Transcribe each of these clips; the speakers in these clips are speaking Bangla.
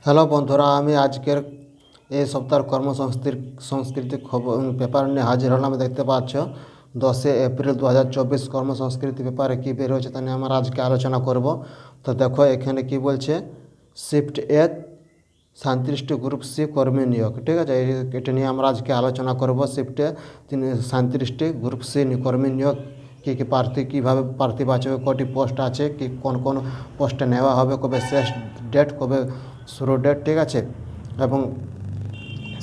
হ্যালো বন্ধুরা, আমি আজকের এই সপ্তাহের কর্মসংস্কৃতি খবর পেপার নিয়ে হাজির হলাম। দেখতে পাচ্ছ 10 এপ্রিল 2024 কর্মসংস্কৃতি পেপারে কী বের হয়েছে তা নিয়ে আমরা আজকে আলোচনা করব। তো দেখো এখানে কি বলছে, শিফট এ 37টি গ্রুপ সি কর্মী নিয়োগ। ঠিক আছে, এটা নিয়ে আমরা আজকে আলোচনা করব। শিফটে 37টি গ্রুপ সি কর্মী নিয়োগ, কী কী প্রার্থী, কীভাবে প্রার্থী বাঁচবে, কটি পোস্ট আছে, কি কোন কোন পোস্টে নেওয়া হবে, কবে শেষ ডেট, কবে শুরু ডেট, ঠিক আছে, এবং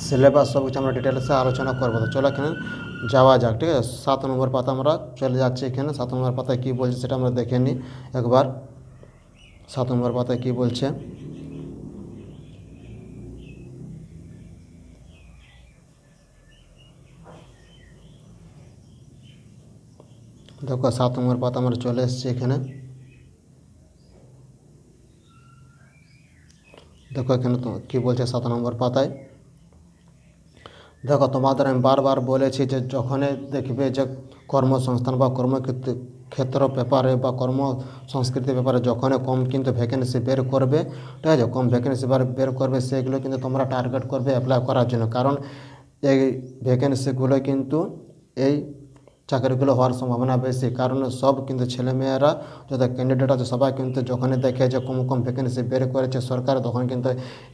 সিলেবাস সব কিছু আমরা ডিটেলসে আলোচনা করবো। তো চলো এখানে যাওয়া যাক। ঠিক আছে, 7 নম্বর পাতা আমরা চলে যাচ্ছি। এখানে 7 নম্বর পাতায় কী বলছে সেটা আমরা দেখে নিই একবার। 7 নম্বর পাতায় কী বলছে, দেখো 7 নম্বর পাতা আমরা চলে এসেছি এখানে। দেখো এখানে তো কী বলছে 7 নম্বর পাতায়। দেখো তোমাদের আমি বারবার বলেছি যে যখনই দেখবে যে কর্মসংস্থান বা কর্মক্ষেত্র ব্যাপারে বা কর্মসংস্কৃতি ব্যাপারে যখনই কম কিন্তু ভ্যাকেন্সি বের করবে, ঠিক আছে, কম ভ্যাকেন্সি বের করবে, সেগুলো কিন্তু তোমরা টার্গেট করবে অ্যাপ্লাই করার জন্য। কারণ এই ভ্যাকেন্সিগুলো কিন্তু এই চাকরিগুলো হওয়ার সম্ভাবনা বেশি। কারণ সব কিন্তু ছেলেমেয়েরা যত ক্যান্ডিডেট আছে সবাই কিন্তু যখনই দেখে যে কম কম ভ্যাকেন্সি বের করেছে সরকার, তখন কিন্তু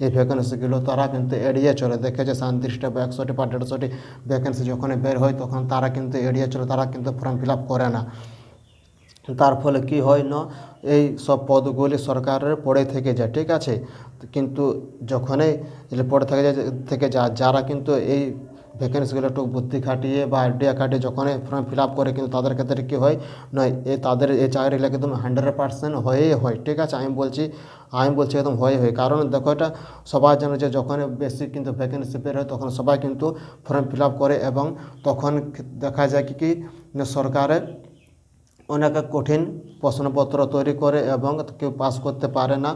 এই ভ্যাকেন্সিগুলো তারা কিন্তু এড়িয়ে চলে। দেখে যে 37টা বা 100টি বা 150টি ভ্যাকেন্সি যখনই বের হয় তখন তারা কিন্তু এড়িয়ে চলে, তারা কিন্তু ফর্ম ফিল আপ করে না। তার ফলে কি হয় না, এই সব পদগুলি সরকারের পড়ে থেকে যায়। ঠিক আছে, কিন্তু যখনই পড়ে থেকে যায় যারা কিন্তু এই ভ্যাকেন্সিগুলো একটু বুদ্ধি খাটিয়ে বা আইডিয়া খাটিয়ে যখনই ফর্ম ফিল আপ করে, কিন্তু তাদের ক্ষেত্রে কী হয়, নয় তাদের এই চাকরিগুলো একদম 100% হয়েই হয়। ঠিক আছে, আমি বলছি একদম হয়ে হয়। কারণ দেখো এটা সবাই জানে যে যখন বেশি কিন্তু ভ্যাকেন্সি বের হয় তখন সবাই কিন্তু ফর্ম ফিল আপ করে, এবং তখন দেখা যায় কি সরকারের অনেক কঠিন প্রশ্নপত্র তৈরি করে এবং কেউ পাস করতে পারে না,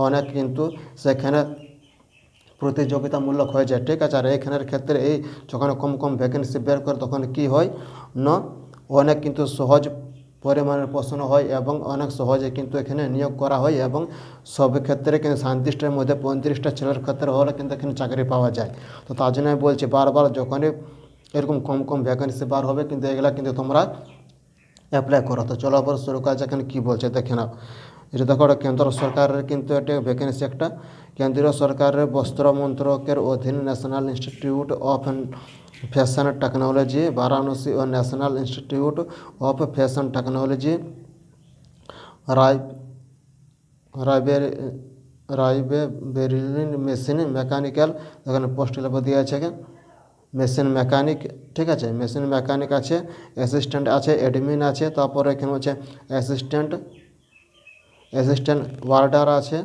অনেক কিন্তু সেখানে প্রতিযোগিতামূলক হয়ে যায়। ঠিক আছে, আর এইখানের ক্ষেত্রে এই যখন কম কম ভ্যাকেন্সি বের করে তখন কি হয় না, অনেক কিন্তু সহজ পরিমাণের প্রশ্ন হয় এবং অনেক সহজে কিন্তু এখানে নিয়োগ করা হয়, এবং সব ক্ষেত্রে কিন্তু 37টার মধ্যে 35টা ছেলের ক্ষেত্রে হলে কিন্তু এখানে চাকরি পাওয়া যায়। তো তার জন্য আমি বলছি বারবার, যখনই এরকম কম কম ভ্যাকেন্সি বার হবে কিন্তু এগুলা কিন্তু তোমরা অ্যাপ্লাই করো। তো চলো আবার শুরু করা যাক, এখানে কী বলছে দেখে নাও। এটা দেখো এটা কেন্দ্র সরকারের কিন্তু এটা ভ্যাকেন্সি একটা। কেন্দ্রীয় সরকারের বস্ত্র মন্ত্রকের অধীন national institute of fashion technology Varanasi ও national institute of fashion technology Rae রায়বের রায়বেরিলিন মেশিন মেকানিক্যাল, এখানে পোস্টগুলো দিয়ে আছে মেশিন মেকানিক। ঠিক আছে, মেশিন মেকানিক আছে, অ্যাসিস্ট্যান্ট আছে, অ্যাডমিন আছে, তারপরে এখানে হচ্ছে অ্যাসিস্ট্যান্ট ওয়ার্ডার আছে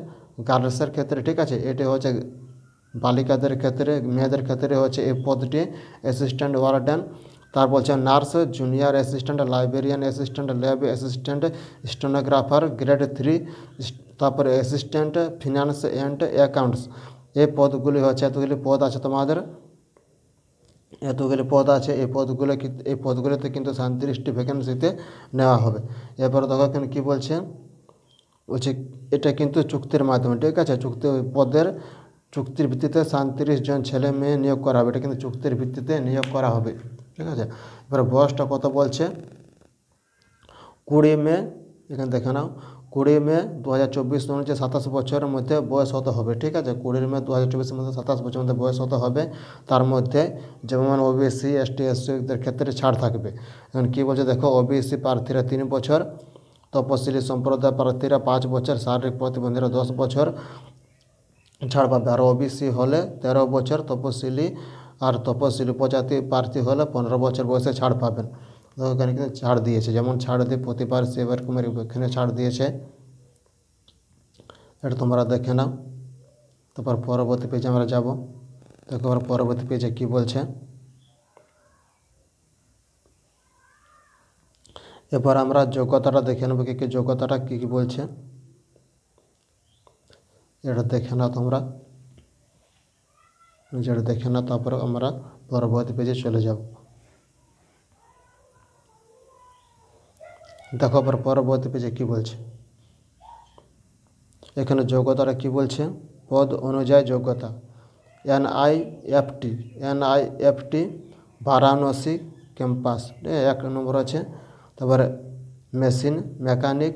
গার্লসের ক্ষেত্রে। ঠিক আছে, এটি হচ্ছে বালিকাদের ক্ষেত্রে, মেয়েদের ক্ষেত্রে হচ্ছে এই পদটি অ্যাসিস্ট্যান্ট ওয়ার্ডার। তারপর হচ্ছে nurse, junior assistant, librarian assistant, lab assistant, stenographer grade 3, তারপরে অ্যাসিস্ট্যান্ট ফিনান্স অ্যান্ড অ্যাকাউন্টস। এই পদগুলি হচ্ছে এতগুলি পদ আছে তোমাদের, এতগুলি পদ আছে। এই পদগুলোতে কিন্তু 37টি ভ্যাকেন্সিতে নেওয়া হবে। এরপর দেখো এখানে কী বলছে, এটা কিন্তু চুক্তির মাধ্যমে। ঠিক আছে, চুক্তির ভিত্তিতে 37 জন ছেলে মেয়ে নিয়োগ করা হবে। এটা কিন্তু চুক্তির ভিত্তিতে নিয়োগ করা হবে। ঠিক আছে, এবার বয়সটা কত বলছে, 20 মে, এখানে দেখে নাও, 20 মে 2024 অনুযায়ী 27 বছরের মধ্যে বয়স হতে হবে। ঠিক আছে, 20 মে 2024 মধ্যে 27 বছরের মধ্যে বয়স হতে হবে। তার মধ্যে যেমন ওবিসি এসটি এসসিদের ক্ষেত্রে ছাড় থাকবে। এখন কী বলছে দেখো, ওবিসি প্রার্থীরা 3 বছর, তপশিলি সম্প্রদায় প্রার্থীরা 5 বছর, শারীরিক প্রতিবন্ধীরা 10 বছর ছাড় পাবে। আর ওবিসি হলে 13 বছর, তপশিলি উপজাতি প্রার্থী হলে 15 বছর বয়সে ছাড় পাবেন। তো এখানে কিন্তু ছাড় দিয়েছে, যেমন ছাড় দিয়ে প্রতিবার সেরকমের এখানে ছাড় দিয়েছে। এটা তোমরা দেখে নাও। তারপর পরবর্তী পেজে আমরা যাব। দেখো আবার পরবর্তী পেজে কী বলছে, এবার আমরা যোগ্যতাটা দেখে নেব, কী যোগ্যতাটা কী কী বলছে এটা দেখে নাও তোমরা, যেটা দেখে নাও, তারপর আমরা পরবর্তী পেজে চলে যাব। দেখো আবার পরবর্তী পেজে কী বলছে, এখানে যোগ্যতাটা কী বলছে, পদ অনুযায়ী যোগ্যতা। এনআইএফটি বারাণসী ক্যাম্পাস, 1 নম্বর আছে। তারপরে মেশিন মেকানিক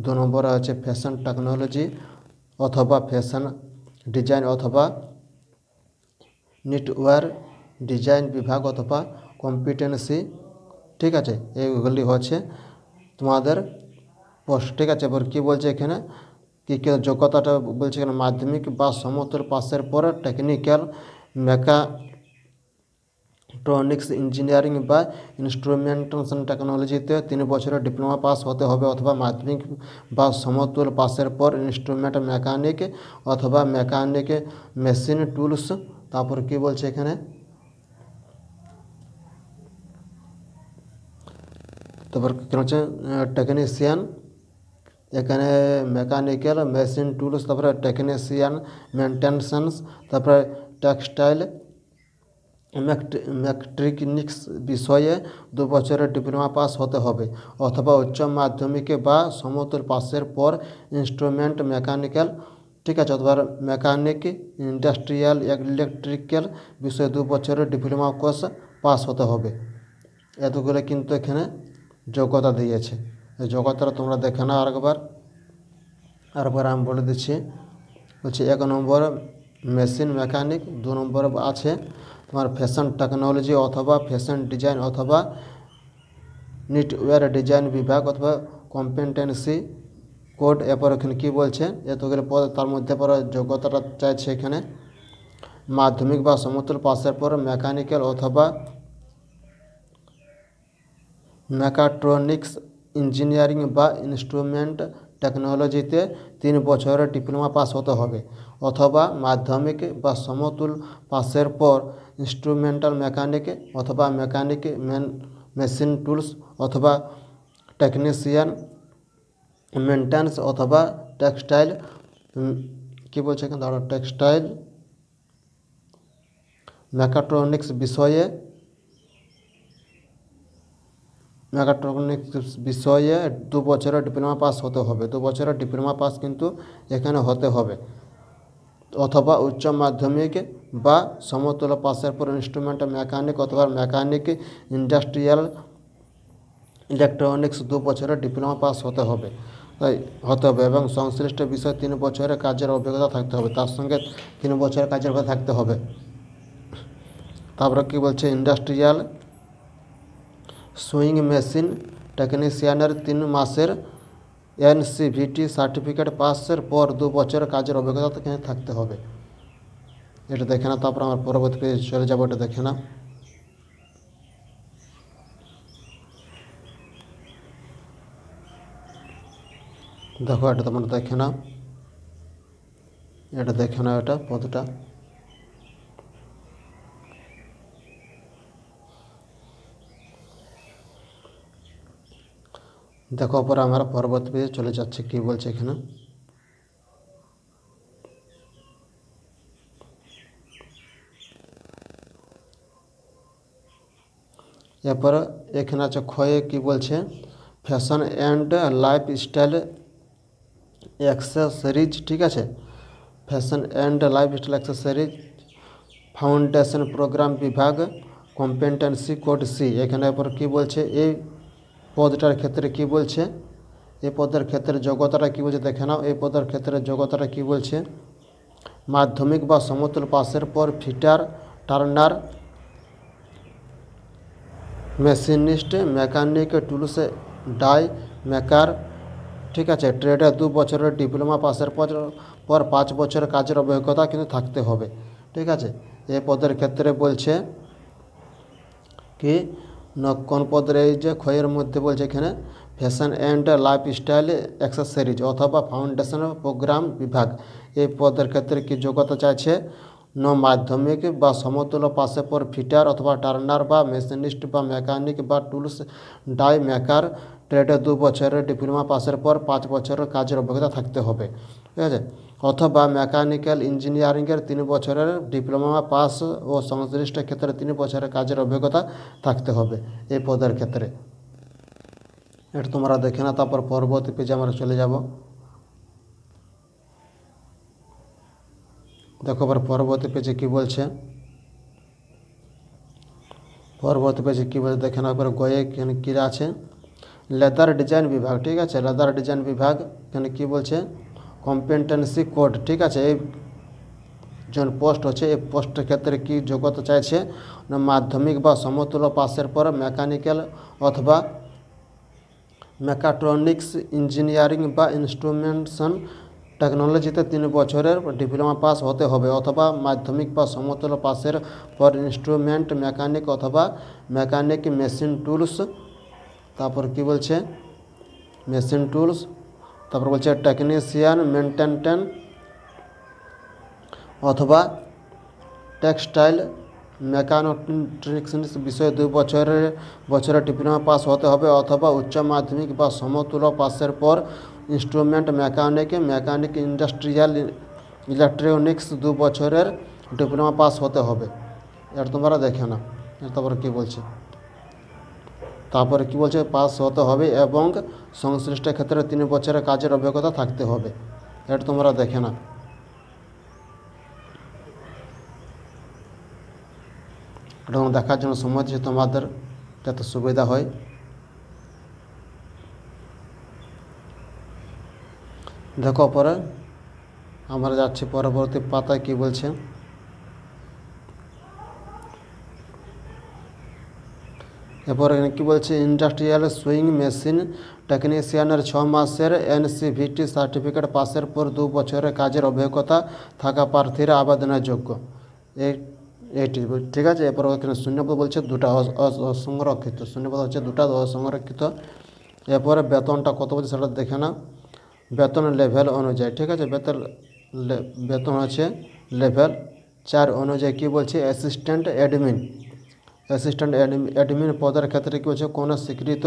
2 নম্বরে আছে ফ্যাশন টেকনোলজি অথবা ফ্যাশন ডিজাইন অথবা নিটওয়্যার ডিজাইন বিভাগ অথবা কম্পিটেন্সি। ঠিক আছে, এইগুলি হচ্ছে তোমাদের পোস্ট। ঠিক আছে, এবার কী বলছে এখানে কী কী যোগ্যতাটা বলছে এখানে মাধ্যমিক বা সমতুল পাসের পর টেকনিক্যাল মেকাট্রনিক্স ইঞ্জিনিয়ারিং বা ইনস্ট্রুমেন্টেশন টেকনোলজিতে 3 বছরের ডিপ্লোমা পাস হতে হবে অথবা মাধ্যমিক বা সমতুল পাসের পর ইনস্ট্রুমেন্ট মেকানিক অথবা মেকানিক মেশিন টুলস। তারপর কি বলছে এখানে তারপর হচ্ছে টেকনিশিয়ান, এখানে মেকানিক্যাল মেশিন টুলস, তারপরে টেকনিশিয়ান মেনটেন্যান্স, তারপরে টেক্সটাইল মেট্রিকনিক্স বিষয়ে 2 বছরের ডিপ্লোমা পাস হতে হবে অথবা উচ্চ মাধ্যমিকে বা সমতুল পাসের পর ইনস্ট্রুমেন্ট মেকানিক্যাল। ঠিক আছে, অথবা মেকানিক ইন্ডাস্ট্রিয়াল ইলেকট্রিক্যাল বিষয়ে 2 বছরের ডিপ্লোমা কোর্স পাস হতে হবে। এতগুলো কিন্তু এখানে যোগ্যতা দিয়েছে। এই যোগ্যতাটা তোমরা দেখে নাও আরেকবার আমি বলে দিচ্ছি। হচ্ছে 1 নম্বর মেশিন মেকানিক, 2 নম্বর আছে তোমার ফ্যাশন টেকনোলজি অথবা ফ্যাশন ডিজাইন অথবা নিটওয়্যার ডিজাইন বিভাগ অথবা কম্পিটেন্সি কোড। এরপর এখানে কী বলছে এতগুলো পদ, তার মধ্যে পর যোগ্যতাটা চাইছে এখানে মাধ্যমিক বা সমতুল পাসের পর মেকানিক্যাল অথবা মেকাট্রনিক্স ইঞ্জিনিয়ারিং বা ইনস্ট্রুমেন্ট টেকনোলজিতে 3 বছরের ডিপ্লোমা পাস হতে হবে অথবা মাধ্যমিক বা সমতুল পাসের পর ইনস্ট্রুমেন্টাল মেকানিক অথবা মেকানিক মেশিন টুলস অথবা টেকনিশিয়ান মেনটেন্স অথবা টেক্সটাইল কী বলছে এখানে ধরো টেক্সটাইল মেকাট্রনিক্স বিষয়ে 2 বছরের ডিপ্লোমা পাস হতে হবে। 2 বছরের ডিপ্লোমা পাস কিন্তু এখানে হতে হবে অথবা উচ্চ মাধ্যমিক বা সমতুল পাসের পর ইনস্ট্রুমেন্ট মেকানিক অথবা মেকানিক ইন্ডাস্ট্রিয়াল ইলেকট্রনিক্স 2 বছরের ডিপ্লোমা পাস হতে হবে এবং সংশ্লিষ্ট বিষয়ে 3 বছরের কাজের অভিজ্ঞতা থাকতে হবে। তার সঙ্গে 3 বছরের কাজের অভিজ্ঞতা থাকতে হবে। তারপরে কী বলছে ইন্ডাস্ট্রিয়াল সুইং মেশিন টেকনিশিয়ানের 3 মাসের এনসিভিটি সার্টিফিকেট পাসের পর 2 বছরের কাজের অভিজ্ঞতা এখানে থাকতে হবে। এটা দেখে না, তারপর আমার পরবর্তী পেজে চলে যাবো। এটা দেখে না, দেখো এটা তোমরা দেখে না, এটা দেখে না, এটা পদটা দেখো। পরে আমরা পরবর্তী পেজে চলে যাচ্ছে। কি বলছে এখানে এরপরে এখানে আছে ক্ষয়ে কি বলছে ফ্যাশন অ্যান্ড লাইফস্টাইল অ্যাক্সেসরিজ। ঠিক আছে, fashion and lifestyle accessories foundation programme বিভাগ কম্পিটেন্সি কোড সি। এখানে এরপর কী বলছে এই পদটার ক্ষেত্রে কি বলছে, এই পদের ক্ষেত্রে যোগ্যতাটা কী বলছে দেখে নাও। এই পদের ক্ষেত্রে যোগ্যতাটা কী বলছে মাধ্যমিক বা সমতুল পাসের পর fitter turner machinist mechanic tools die maker. ঠিক আছে, ট্রেডে 2 বছরের ডিপ্লোমা পাসের পর 5 বছরের কাজের অভিজ্ঞতা কিন্তু থাকতে হবে। ঠিক আছে, এই পদের ক্ষেত্রে বলছে কি কোন পদের এই যে ক্ষয়ের মধ্যে বলছে এখানে ফ্যাশন অ্যান্ড লাইফস্টাইল অ্যাক্সেসরিজ অথবা ফাউন্ডেশন প্রোগ্রাম বিভাগ। এই পদের ক্ষেত্রে কি যোগ্যতা চাইছে মাধ্যমিক বা সমতুল পাসের পর ফিটার অথবা টার্নার বা মেশিনিস্ট বা মেকানিক বা টুলস ডাই মেকার ট্রেডে 2 বছরের ডিপ্লোমা পাসের পর 5 বছরের কাজের অভিজ্ঞতা থাকতে হবে। ঠিক আছে, অথবা মেকানিক্যাল ইঞ্জিনিয়ারিংয়ের 3 বছরের ডিপ্লোমা পাস ও সংশ্লিষ্ট ক্ষেত্রে 3 বছরের কাজের অভিজ্ঞতা থাকতে হবে এই পদের ক্ষেত্রে। এটা তোমরা দেখে না, তারপর পরবর্তী পেজে আমরা চলে যাব। দেখো আবার পরবর্তী পেজে কি বলছে, পরবর্তী পেজে কী বলছে দেখেন একবার গয়ে এখানে কী আছে, লেদার ডিজাইন বিভাগ, ঠিক আছে, লেদার ডিজাইন বিভাগ এখানে কী বলছে, কম্পিটেন্সি কোড, ঠিক আছে। এই যে পোস্ট হচ্ছে এই পোস্টের ক্ষেত্রে কী যোগ্যতা চাইছে না, মাধ্যমিক বা সমতুল্য পাসের পর মেকানিক্যাল অথবা মেকাট্রনিক্স ইঞ্জিনিয়ারিং বা ইনস্ট্রুমেন্টেশন টেকনোলজিতে 3 বছরের ডিপ্লোমা পাস হতে হবে, অথবা মাধ্যমিক বা সমতুল্য পাসের পর ইনস্ট্রুমেন্ট মেকানিক অথবা মেকানিক মেশিন টুলস, তারপর কি বলছে মেশিন টুলস, তারপর বলছে টেকনিশিয়ান মেনটেন অথবা টেক্সটাইল মেকানোট্রিক্স বিষয়ে 2 বছরের ডিপ্লোমা পাস হতে হবে, অথবা উচ্চ মাধ্যমিক বা সমতুল্য পাসের পর ইনস্ট্রুমেন্ট মেকানিক ইন্ডাস্ট্রিয়াল ইলেকট্রনিক্স 2 বছরের ডিপ্লোমা পাস হতে হবে। এটা তোমরা দেখে না, তারপরে কী বলছে, তারপরে কী বলছে পাস হতে হবে এবং সংশ্লিষ্ট ক্ষেত্রে 3 বছরের কাজের অভিজ্ঞতা থাকতে হবে। এটা তোমরা দেখে না, এটা দেখার জন্য সময় দিচ্ছে তোমাদের, যাতে সুবিধা হয়। দেখো পরে আমরা যাচ্ছি পরবর্তী পাতায় কি বলছে, এরপর কি বলছে, ইন্ডাস্ট্রিয়াল সুইং মেশিন টেকনিশিয়ানের 6 মাসের NCVT সার্টিফিকেট পাসের পর 2 বছরের কাজের অভিজ্ঞতা থাকা প্রার্থীরা আবেদনের যোগ্য। এইটি ঠিক আছে। এরপর এখানে শূন্যপদ বলছে 2টা অসংরক্ষিত, শূন্যপদ হচ্ছে 2টা অসংরক্ষিত। এরপরে বেতনটা কত বলছে সেটা দেখে না, বেতন লেভেল অনুযায়ী, ঠিক আছে, বেতন হচ্ছে লেভেল 4 অনুযায়ী। কী বলছে, অ্যাসিস্ট্যান্ট অ্যাডমিন পদের ক্ষেত্রে কী বলছে, কোনো স্বীকৃত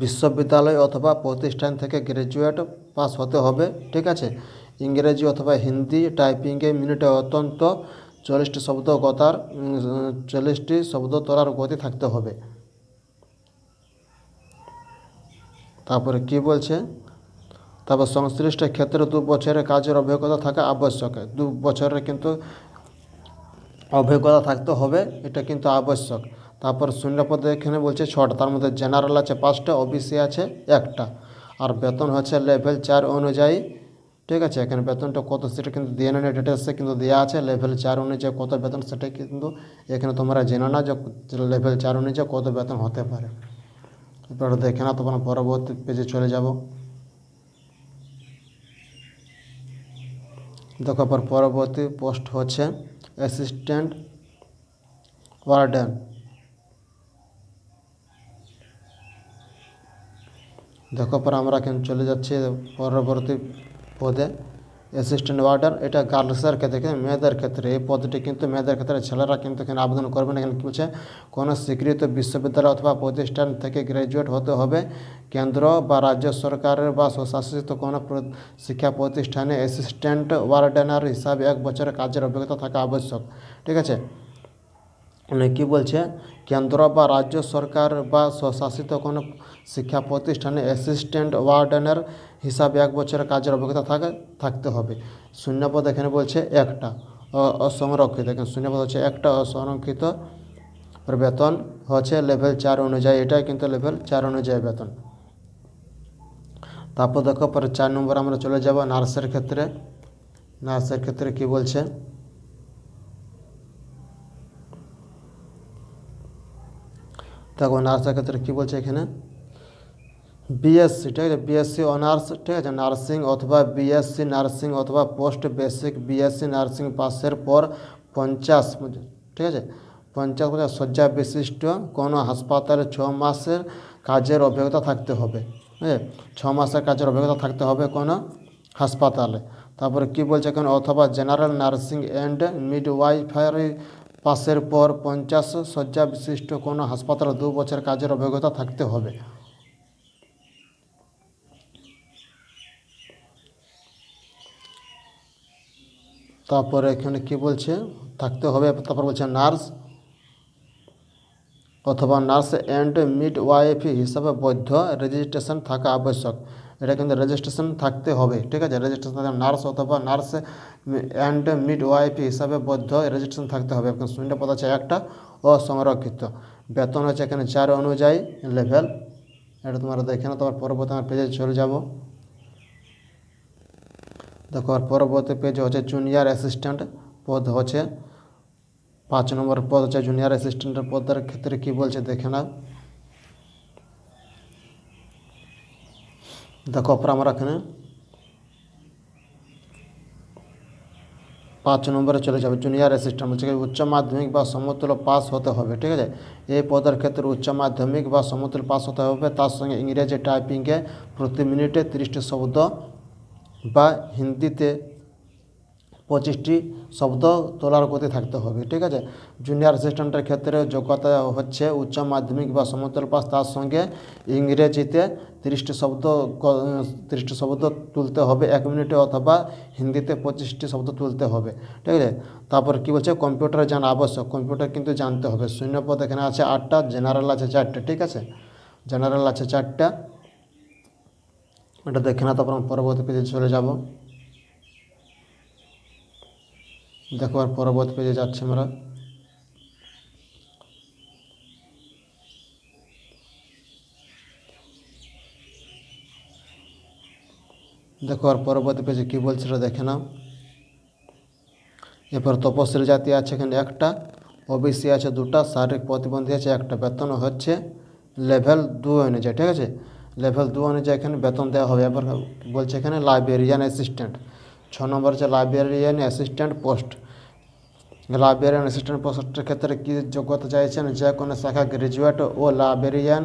বিশ্ববিদ্যালয় অথবা প্রতিষ্ঠান থেকে গ্র্যাজুয়েট পাস হতে হবে, ঠিক আছে। ইংরেজি অথবা হিন্দি টাইপিংয়ে মিনিটে অত্যন্ত 40টি শব্দ তোলার গতি থাকতে হবে। তারপরে কি বলছে, তারপর সংশ্লিষ্ট ক্ষেত্রে 2 বছরের কাজের অভিজ্ঞতা থাকা আবশ্যক, 2 বছরের কিন্তু অভিজ্ঞতা থাকতে হবে, এটা কিন্তু আবশ্যক। তারপর শূন্যপদে এখানে বলছে 6টা, তার মধ্যে জেনারেল আছে 5টা, ওবিসি আছে 1টা, আর বেতন হচ্ছে লেভেল 4 অনুযায়ী, ঠিক আছে। এখানে বেতনটা কত সেটা কিন্তু দিয়ে নেই, ডিটেলসে কিন্তু দেওয়া আছে লেভেল 4 অনুযায়ী কত বেতন, সেটা কিন্তু এখানে তোমরা জেনো না যে লেভেল 4 অনুযায়ী কত বেতন হতে পারে। এবার দেখে না, তখন পরবর্তী পেজে চলে যাব। দেখো পরবর্তী পোস্ট হচ্ছে অ্যাসিস্ট্যান্ট ওয়ার্ডেন। দেখো পর আমরা কিন্তু চলে যাচ্ছি পরবর্তী পদে, অ্যাসিস্ট্যান্ট ওয়ার্ডেন। এটা গার্লসের ক্ষেত্রে, মেয়েদের ক্ষেত্রে এই পদটি কিন্তু মেয়েদের ক্ষেত্রে, ছেলেরা কিন্তু এখানে আবেদন করবেন। এখানে কী বলছে, কোনো স্বীকৃত বিশ্ববিদ্যালয় অথবা প্রতিষ্ঠান থেকে গ্র্যাজুয়েট হতে হবে, কেন্দ্র বা রাজ্য সরকারের বা স্বশাসিত কোনো শিক্ষা প্রতিষ্ঠানে অ্যাসিস্ট্যান্ট ওয়ার্ডেনার হিসাবে 1 বছরের কাজের অভিজ্ঞতা থাকা আবশ্যক, ঠিক আছে। কী বলছে, কেন্দ্র বা রাজ্য সরকার বা স্বশাসিত কোনো শিক্ষা প্রতিষ্ঠানে অ্যাসিস্ট্যান্ট ওয়ার্ডেনের হিসাবে 1 বছরের কাজের অভিজ্ঞতা থাকতে হবে। শূন্যপদ এখানে বলছে 1টা, অসংরক্ষিত, এখানে শূন্যপদ হচ্ছে 1টা অসংরক্ষিত। বেতন হচ্ছে লেভেল 4 অনুযায়ী, এটাই কিন্তু লেভেল 4 অনুযায়ী বেতন। তারপর দেখো পরে 4 নম্বর আমরা চলে যাব নার্সের ক্ষেত্রে। নার্সের ক্ষেত্রে কি বলছে, দেখো নার্সের ক্ষেত্রে কী বলছে এখানে, বিএসসি, ঠিক আছে, বিএসসি অনার্স, ঠিক আছে, নার্সিং অথবা বিএসসি নার্সিং অথবা পোস্ট বেসিক বিএসসি নার্সিং পাসের পর 50, ঠিক আছে, 50 শয্যা বিশিষ্ট কোনো হাসপাতালে 6 মাসের কাজের অভিজ্ঞতা থাকতে হবে, হ্যাঁ, 6 মাসের কাজের অভিজ্ঞতা থাকতে হবে কোনো হাসপাতালে। তারপরে কি বলছে এখানে, অথবা জেনারেল নার্সিং অ্যান্ড মিডওয়াইফারি পাসের পর 50 শয্যা বিশিষ্ট কোনো হাসপাতালে 2 বছর কাজের অভিজ্ঞতা থাকতে হবে। তারপরে এখানে কি বলছে থাকতে হবে, তারপর বলছে নার্স অথবা নার্স অ্যান্ড মিডওয়াইফ হিসাবে বৈধ রেজিস্ট্রেশন থাকা আবশ্যক। এটা কিন্তু রেজিস্ট্রেশন থাকতে হবে, ঠিক আছে। রেজিস্ট্রেশন নার্স অথবা নার্স অ্যান্ড মিড ওয়াইফ হিসাবে বৈধ রেজিস্ট্রেশন থাকতে হবে। এখন শূন্য পদ আছে একটা অসংরক্ষিত। বেতন হচ্ছে এখানে 4 অনুযায়ী লেভেল। এটা তোমরা দেখে না। তোমার পরবর্তী আমার পেজে চলে যাব। দেখো আর পরবর্তী পেজে হচ্ছে জুনিয়র অ্যাসিস্ট্যান্ট পদ হচ্ছে 5 নম্বর পদ হচ্ছে জুনিয়র অ্যাসিস্ট্যান্টের পদের ক্ষেত্রে কি বলছে দেখে নাও। দেখো অপর আমরা এখানে 5 নম্বরে চলে যাবে। জুনিয়র অ্যাসিস্ট্যান্ট বলছে উচ্চ মাধ্যমিক বা সমতুল্য পাস হতে হবে, ঠিক আছে। এই পদের ক্ষেত্রে উচ্চ মাধ্যমিক বা সমতুল্য পাস হতে হবে। তার সঙ্গে ইংরেজি টাইপিংয়ে প্রতি মিনিটে 30টি শব্দ বা হিন্দিতে 25টি শব্দ তোলার গতি থাকতে হবে, ঠিক আছে। জুনিয়র অ্যাসিস্ট্যান্টের ক্ষেত্রে যোগ্যতা হচ্ছে উচ্চ মাধ্যমিক বা সমতুল্য পাস, তার সঙ্গে ইংরেজিতে 30টি শব্দ তুলতে হবে 1 মিনিটে, অথবা হিন্দিতে 25টি শব্দ তুলতে হবে, ঠিক আছে। তারপর কি বলছে কম্পিউটার জানা আবশ্যক। কম্পিউটার কিন্তু জানতে হবে। শূন্যপদ এখানে আছে 8টা, জেনারেল আছে 4টে, ঠিক আছে। জেনারেল আছে 4টা, এটা দেখে না। তারপর পরবর্তী পেজে চলে যাব। দেখো আর পরবর্তী পেজে যাচ্ছে আমরা। দেখো আর পরবর্তী পেজে কী বলছে সেটা দেখে নাও। এরপর তপশিলি জাতি আছে এখানে 1টা, ওবিসি আছে 2টা, শারীরিক প্রতিবন্ধী আছে 1টা। বেতন হচ্ছে লেভেল 2 অনুযায়ী, ঠিক আছে। লেভেল 2 অনুযায়ী এখানে বেতন দেওয়া হবে। এবার বলছে এখানে লাইব্রেরিয়ান অ্যাসিস্ট্যান্ট 6 নম্বর হচ্ছে librarian assistant post. Librarian assistant পোস্টের ক্ষেত্রে কী যোগ্যতা চাইছেন, যে কোনো শাখা গ্র্যাজুয়েট ও লাইব্রেরিয়ান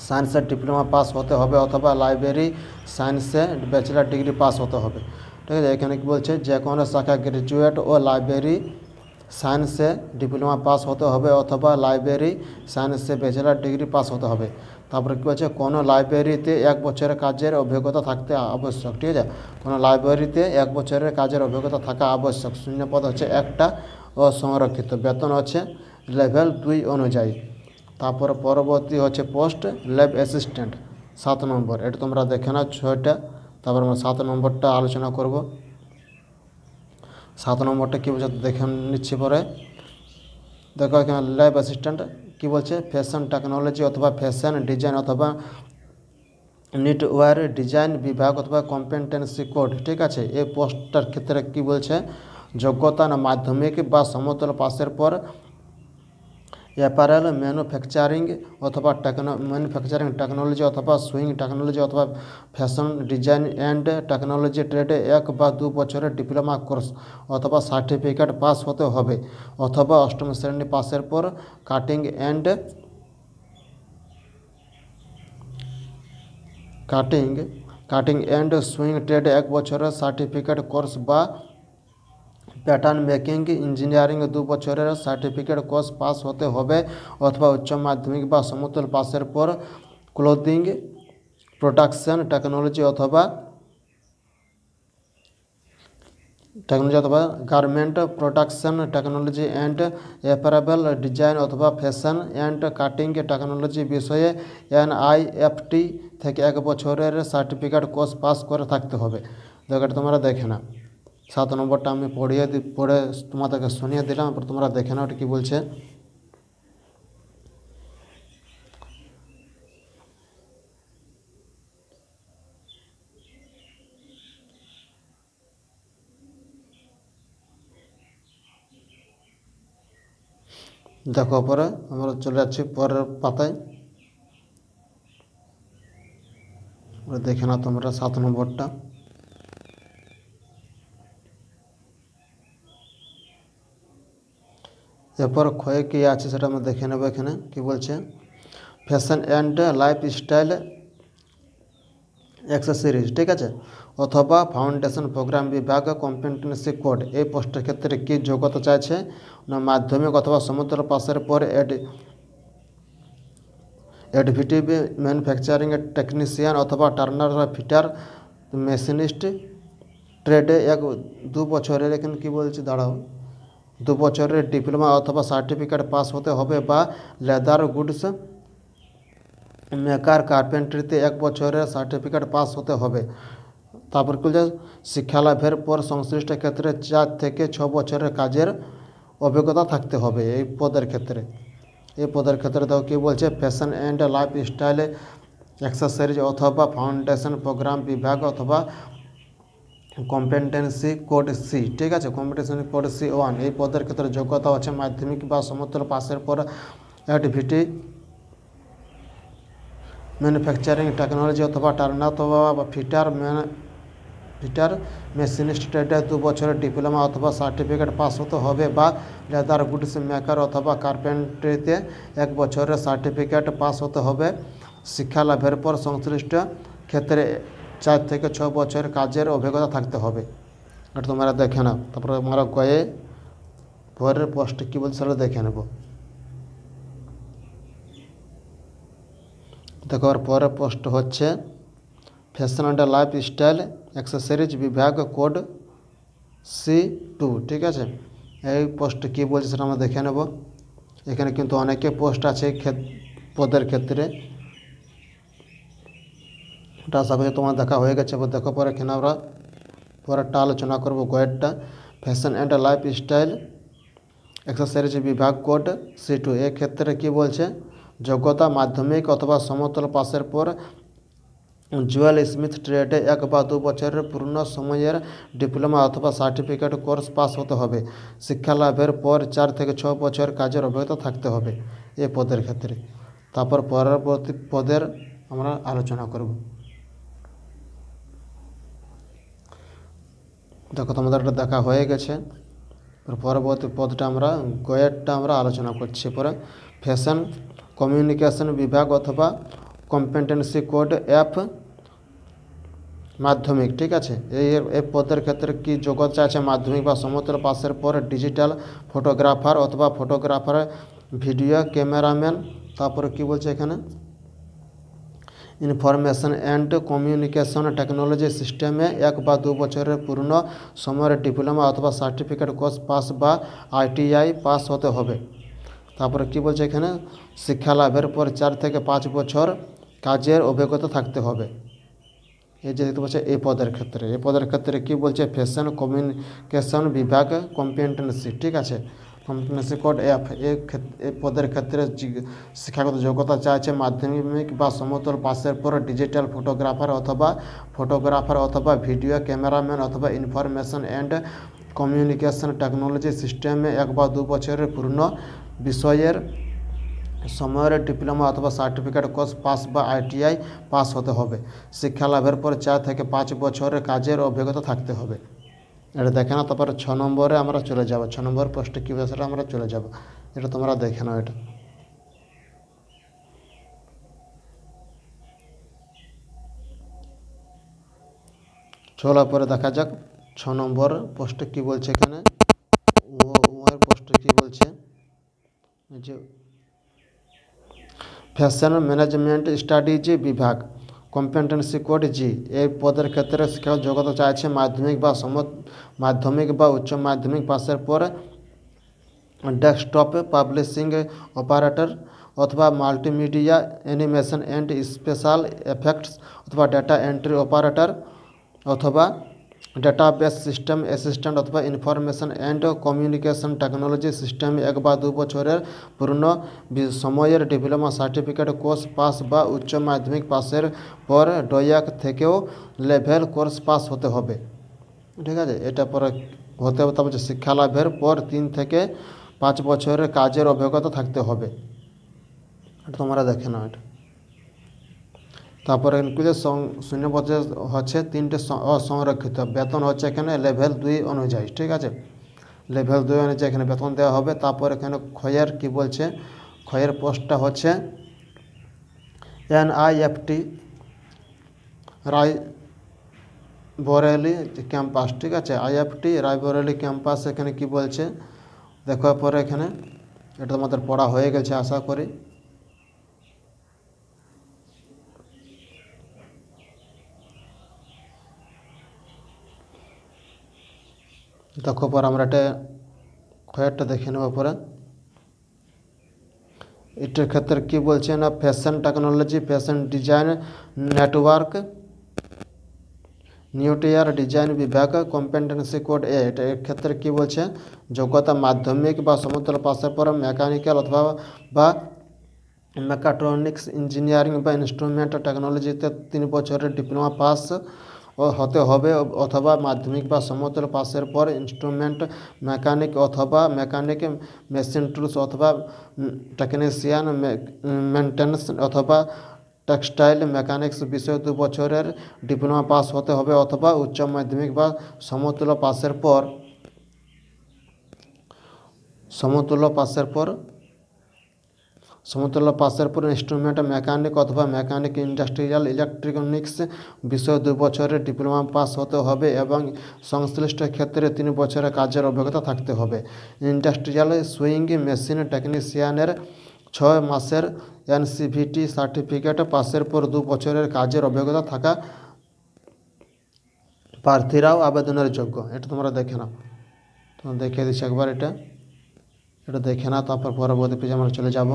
সায়েন্সের ডিপ্লোমা পাস হতে হবে, অথবা লাইব্রেরি সায়েন্সে ব্যাচেলার ডিগ্রি পাস হতে হবে, ঠিক আছে। এখানে কি বলছে, যে কোনো শাখা গ্র্যাজুয়েট ও লাইব্রেরি সায়েন্সে ডিপ্লোমা পাস হতে হবে, অথবা লাইব্রেরি সায়েন্সে ব্যাচেলার ডিগ্রি পাস হতে হবে। তারপরে কী বলছে, কোনো লাইব্রেরিতে 1 বছরের কাজের অভিজ্ঞতা থাকতে আবশ্যক, ঠিক আছে। কোনো লাইব্রেরিতে 1 বছরের কাজের অভিজ্ঞতা থাকা আবশ্যক। শূন্যপদ হচ্ছে 1টা অসংরক্ষিত। বেতন হচ্ছে লেভেল 2 অনুযায়ী। তারপর পরবর্তী হচ্ছে পোস্ট ল্যাব অ্যাসিস্ট্যান্ট 7 নম্বর। এটা তোমরা দেখে নাও 6টা। তারপর আমরা 7 নম্বরটা আলোচনা করব। 7 নম্বরটা কী বলছে দেখে নিচ্ছি পরে। দেখো এখানে ল্যাব অ্যাসিস্ট্যান্ট কী বলছে, ফ্যাশন টেকনোলজি অথবা ফ্যাশন ডিজাইন অথবা নিটওয়্যার ডিজাইন বিভাগ অথবা কম্পিটেন্সি কোড, ঠিক আছে। এই পোস্টটার ক্ষেত্রে কী বলছে, যোগ্যতা না মাধ্যমিক বা সমতুল্য পাসের পর অ্যাপারেল ম্যানুফ্যাকচারিং অথবা ম্যানুফ্যাকচারিং টেকনোলজি অথবা সুইং টেকনোলজি অথবা ফ্যাশন ডিজাইন অ্যান্ড টেকনোলজি ট্রেডে 1 বা 2 বছরের ডিপ্লোমা কোর্স অথবা সার্টিফিকেট পাস হতে হবে, অথবা 8ম শ্রেণী পাসের পর কাটিং অ্যান্ড সুইং ট্রেডে 1 বছরের সার্টিফিকেট কোর্স বা প্যাটার্ন মেকিং ইঞ্জিনিয়ারিং 2 বছরের সার্টিফিকেট কোর্স পাস হতে হবে, অথবা উচ্চ মাধ্যমিক বা সমতুল্য পাসের পর ক্লোদিং প্রোডাকশন টেকনোলজি অথবা garment production technology and apparel design অথবা ফ্যাশন অ্যান্ড কাটিং টেকনোলজি বিষয়ে NIFT থেকে 1 বছরের সার্টিফিকেট কোর্স পাস করে থাকতে হবে। দেখো এটা তোমরা দেখে না। 7 নম্বরটা আমি পড়ে তোমাদেরকে শুনিয়ে দিলাম, এরপর তোমরা দেখে নাও এটা কী বলছে। দেখো পরে আমরা চলে যাচ্ছি পরের পাতায়। দেখে নাও তোমরা 7 নম্বরটা। এরপর ক্ষয়ে কী আছে সেটা আমরা দেখে নেব। এখানে কী বলছে, ফ্যাশন অ্যান্ড লাইফস্টাইল অ্যাক্সেসরিজ, ঠিক আছে, অথবা ফাউন্ডেশন প্রোগ্রাম বিভাগ কম্পিটেন্সি কোড। এই পোস্টের ক্ষেত্রে কী যোগ্যতা চাইছে না, মাধ্যমিক অথবা সমতুল্য পাসের পর অ্যাডিটিভ ম্যানুফ্যাকচারিং টেকনিশিয়ান অথবা টার্নার ফিটার মেশিনিস্ট ট্রেডে 1-2 বছরের, এখানে কী বলছে দাঁড়াও, 2 বছরের ডিপ্লোমা অথবা সার্টিফিকেট পাস হতে হবে, বা লেদার গুডস মেকার কার্পেন্ট্রিতে 1 বছরের সার্টিফিকেট পাস হতে হবে। তারপর কি বলছে, শিক্ষালাভের পর সংশ্লিষ্ট ক্ষেত্রে 4 থেকে 6 বছরের কাজের অভিজ্ঞতা থাকতে হবে এই পদের ক্ষেত্রে। এই পদের ক্ষেত্রে দেখো কী বলছে, ফ্যাশন অ্যান্ড লাইফস্টাইল অ্যাক্সেসরিজ অথবা ফাউন্ডেশন প্রোগ্রাম বিভাগ অথবা কম্পিটেন্সি কোড সি, ঠিক আছে, কম্পিটেন্সি কোড C1। এই পদের ক্ষেত্রে যোগ্যতা হচ্ছে মাধ্যমিক বা সমতুল্য পাশের পর অ্যাক্টিভিটি ম্যানুফ্যাকচারিং টেকনোলজি অথবা টার্নার অথবা ফিটার মেশিনিস্ট ট্রেডে 2 বছরের ডিপ্লোমা অথবা সার্টিফিকেট পাস হতে হবে, বা লেদার গুডস মেকার অথবা কার্পেন্ট্রিতে 1 বছরের সার্টিফিকেট পাস হতে হবে। শিক্ষা লাভের পর সংশ্লিষ্ট ক্ষেত্রে 4 থেকে 6 বছরের কাজের অভিজ্ঞতা থাকতে হবে। এটা তোমরা দেখে নাও। তারপরে আমরা গয়ে পরের পোস্টে কী বলছে সেটা দেখে নেব। দেখো পরের পোস্ট হচ্ছে ফ্যাশন অ্যান্ড লাইফস্টাইল অ্যাক্সেসরিজ বিভাগ কোড C2, ঠিক আছে। এই পোস্টে কী বলছে সেটা আমরা দেখে নেব। এখানে কিন্তু অনেকে পোস্ট আছে পদের ক্ষেত্রে, এটা আশা করি তোমার দেখা হয়ে গেছে। এবার দেখো পরে এখানে আমরা পরেরটা আলোচনা করবো, গয়েরটা ফ্যাশন অ্যান্ড লাইফস্টাইল অ্যাক্সেসরিজ বিভাগ কোড C2। এক্ষেত্রে কী বলছে, যোগ্যতা মাধ্যমিক অথবা সমতল পাশের পর জুয়েল স্মিথ ট্রেডে 1 বা 2 বছরের পূর্ণ সময়ের ডিপ্লোমা অথবা সার্টিফিকেট কোর্স পাস হতে হবে। শিক্ষা লাভের পর 4 থেকে 6 বছর কাজের অভিজ্ঞতা থাকতে হবে এই পদের ক্ষেত্রে। তারপর পরবর্তী পদের আমরা আলোচনা করব। দেখো তোমাদের এটা দেখা হয়ে গেছে। পরবর্তী পদটা আমরা গয়েরটা আমরা আলোচনা করছি। পরে ফ্যাশন কমিউনিকেশন বিভাগ অথবা কম্পিটেন্সি কোড F মাধ্যমিক, ঠিক আছে। এই পদের ক্ষেত্রে কি যোগ্যতা আছে মাধ্যমিক বা সমতুল্য পাশের পর ডিজিটাল ফটোগ্রাফার অথবা ফটোগ্রাফার ভিডিও ক্যামেরাম্যান। তারপরে কি বলছে এখানে, ইনফরমেশন অ্যান্ড কমিউনিকেশন টেকনোলজি সিস্টেমে 1 বা 2 বছরের পূর্ণ সময়ের ডিপ্লোমা অথবা সার্টিফিকেট কোর্স পাস বা ITI পাস হতে হবে। তারপরে কি বলছে এখানে, শিক্ষা লাভের পর 4 থেকে 5 বছর কাজের অভিজ্ঞতা থাকতে হবে। এই যে দেখতে পাচ্ছে এই পদের ক্ষেত্রে কী বলছে, ফ্যাশন কমিউনিকেশন বিভাগ কম্পিটেন্সি, ঠিক আছে, কম্পিটেন্সি কোড F। এই পদের ক্ষেত্রে শিক্ষাগত যোগ্যতা চাইছে মাধ্যমিক বা সমতল পাশের পর ডিজিটাল ফটোগ্রাফার অথবা ভিডিও ক্যামেরাম্যান অথবা ইনফরমেশন অ্যান্ড কমিউনিকেশন টেকনোলজি সিস্টেমে 1 বা 2 বছরের পূর্ণ বিষয়ের সময়ের ডিপ্লোমা অথবা সার্টিফিকেট কোর্স পাস বা ITI পাস হতে হবে। শিক্ষা লাভের পর 4 থেকে 5 বছরের কাজের অভিজ্ঞতা থাকতে হবে। এটা দেখে নাও। তারপরে 6 নম্বরে আমরা চলে যাব। 6 নম্বর পোস্টে কী সেটা আমরা চলে যাব, এটা তোমরা দেখে নাও। এটা চলার পরে দেখা যাক 6 নম্বর পোস্টে কী বলছে। এখানে ওর পোস্টে কী বলছে যে ফ্যাশন ম্যানেজমেন্ট স্টাডিজ বিভাগ কম্পিটেন্সি কোড G। এই পদের ক্ষেত্রে শিক্ষাগত যোগ্যতা চাইছে মাধ্যমিক বা উচ্চ মাধ্যমিক পাশের পর ডেস্কটপ পাবলিশিং অপারেটর অথবা multimedia animation and special effects অথবা ডেটা এন্ট্রি অপারেটর অথবা ডেটাবেস সিস্টেম অ্যাসিস্ট্যান্ট অথবা information and communication technology system 1 বা 2 বছরের পূর্ণ সময়ের ডিপ্লোমা সার্টিফিকেট কোর্স পাস বা উচ্চ মাধ্যমিক পাসের পর ডয়াক থেকেও লেভেল কোর্স পাস হতে হবে, ঠিক আছে। এটা পরে হতে হবে। তারপর শিক্ষা লাভের পর 3 থেকে 5 বছরের কাজের অভিজ্ঞতা থাকতে হবে। এটা তোমরা দেখে নাও। এটা তারপরে শূন্যপদে হচ্ছে 3টে অসংরক্ষিত বেতন হচ্ছে এখানে লেভেল 2 অনুযায়ী, ঠিক আছে, লেভেল 2 অনুযায়ী এখানে বেতন দেওয়া হবে। তারপর এখানে ক্ষয়ের কি বলছে, ক্ষয়ের পোস্টটা হচ্ছে NIFT রায়বরেলি ক্যাম্পাস, ঠিক আছে, IFT রায়বরেলি ক্যাম্পাস। এখানে কি বলছে দেখো পরে এখানে, এটা তোমাদের পড়া হয়ে গেছে আশা করি। দেখো পর আমরা এটা ক্ষয়েরটা দেখে নেব। পরে এটার ক্ষেত্রে কি বলছে না, fashion technology, fashion design network, নিউটিয়ার ডিজাইন বিভাগ, কম্পিটেন্সি কোড এ। এটা এর ক্ষেত্রে কি বলছে, যোগ্যতা মাধ্যমিক বা সমতুল্য পাশের পর মেকানিক্যাল অথবা বা মেকাট্রনিক্স ইঞ্জিনিয়ারিং বা ইনস্ট্রুমেন্ট টেকনোলজিতে 3 বছরের ডিপ্লোমা পাস হতে হবে অথবা মাধ্যমিক বা সমতুল্য পাশের পর ইনস্ট্রুমেন্ট মেকানিক অথবা মেকানিক, মেশিন টুলস অথবা টেকনিশিয়ান, মেনটেন্স অথবা টেক্সটাইল মেকানিক্স বিষয়ে 2 বছরের ডিপ্লোমা পাস হতে হবে অথবা উচ্চ মাধ্যমিক বা সমতুল্য পাশের পর সমতুল্য পাশের পর ইনস্ট্রুমেন্ট মেকানিক অথবা মেকানিক ইন্ডাস্ট্রিয়াল ইলেকট্রনিক্স বিষয়ে 2 বছরের ডিপ্লোমা পাস হতে হবে এবং সংশ্লিষ্ট ক্ষেত্রে 3 বছরের কাজের অভিজ্ঞতা থাকতে হবে। ইন্ডাস্ট্রিয়াল সুইং মেশিন টেকনিশিয়ানের 6 মাসের এনসিভিটি সার্টিফিকেট পাসের পর 2 বছরের কাজের অভিজ্ঞতা থাকা প্রার্থীরাও আবেদনের যোগ্য। এটা তোমরা দেখে নাও, তোমরা দেখিয়ে দিচ্ছি একবার, এটা দেখে নাও, তারপর পরবর্তী পেজে আমরা চলে যাব।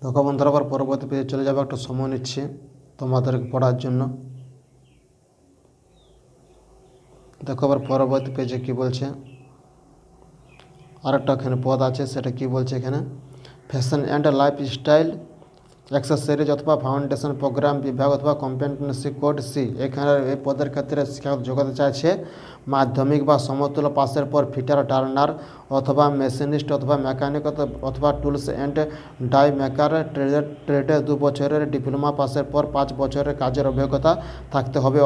দেখো বন্ধুরা, আবার পরবর্তী পেজে চলে যাবো, একটু সময় নিচ্ছি তোমাদের পড়ার জন্য। দেখো আবার পরবর্তী পেজে কি বলছে, আরেকটা এখানে পদ আছে, সেটা কি বলছে এখানে, ফ্যাশন অ্যান্ড লাইফস্টাইল অ্যাক্সেসরিজ অথবা ফাউন্ডেশন প্রোগ্রাম বিভাগ অথবা কম্পিটেন্সি কোড সি। এখানে এই পদের ক্ষেত্রে শিক্ষাগত যোগ্যতা চাইছে মাধ্যমিক বা সমতুল্য পাসের পর ফিটার টার্নার অথবা মেশিনিস্ট অথবা মেকানিক অথবা টুলস অ্যান্ড ডাই মেকার ট্রেডে 2 বছরের ডিপ্লোমা পাসের পর 5 বছরের কাজের অভিজ্ঞতা থাকতে হবে